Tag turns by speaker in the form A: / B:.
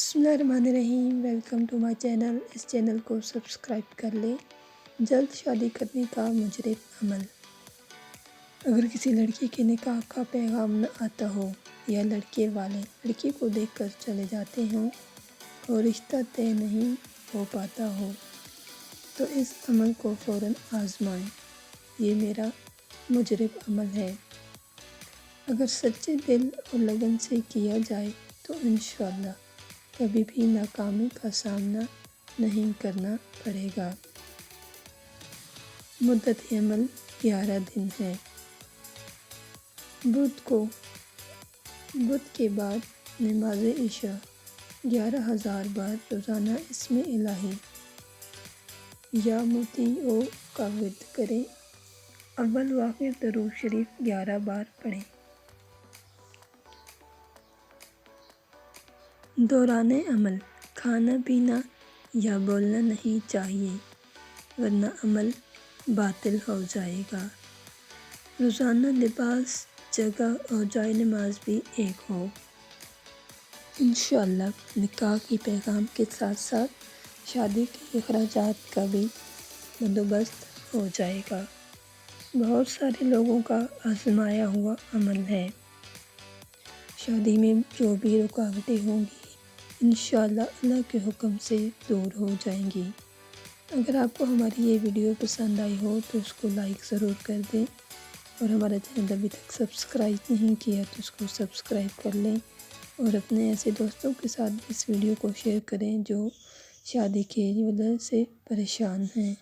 A: بسم اللہ الرحمن الرحیم، ویلکم ٹو مائی چینل۔ اس چینل کو سبسکرائب کر لیں۔ جلد شادی کرنے کا مجرب عمل۔ اگر کسی لڑکی کے نکاح کا پیغام نہ آتا ہو یا لڑکے والے لڑکی کو دیکھ کر چلے جاتے ہوں اور رشتہ طے نہیں ہو پاتا ہو تو اس عمل کو فوراً آزمائیں۔ یہ میرا مجرب عمل ہے۔ اگر سچے دل اور لگن سے کیا جائے تو انشاءاللہ کبھی بھی ناکامی کا سامنا نہیں کرنا پڑے گا۔ مدت عمل 11 دن ہے۔ بدھ کے بعد نماز عشاء 11,000 بار روزانہ اسم الہی یا موتی کا ورد کریں۔ اول و آخر درود شریف 11 بار پڑھیں۔ دوران عمل کھانا پینا یا بولنا نہیں چاہیے ورنہ عمل باطل ہو جائے گا۔ روزانہ لباس، جگہ اور جائے نماز بھی ایک ہو۔ انشاءاللہ نکاح کی پیغام کے ساتھ ساتھ شادی کے اخراجات کا بھی بندوبست ہو جائے گا۔ بہت سارے لوگوں کا آزمایا ہوا عمل ہے۔ شادی میں جو بھی رکاوٹیں ہوں گی انشاءاللہ اللہ کے حکم سے دور ہو جائیں گی۔ اگر آپ کو ہماری یہ ویڈیو پسند آئی ہو تو اس کو لائک ضرور کر دیں، اور ہمارا چینل ابھی تک سبسکرائب نہیں کیا تو اس کو سبسکرائب کر لیں، اور اپنے ایسے دوستوں کے ساتھ اس ویڈیو کو شیئر کریں جو شادی کی وجہ سے پریشان ہیں۔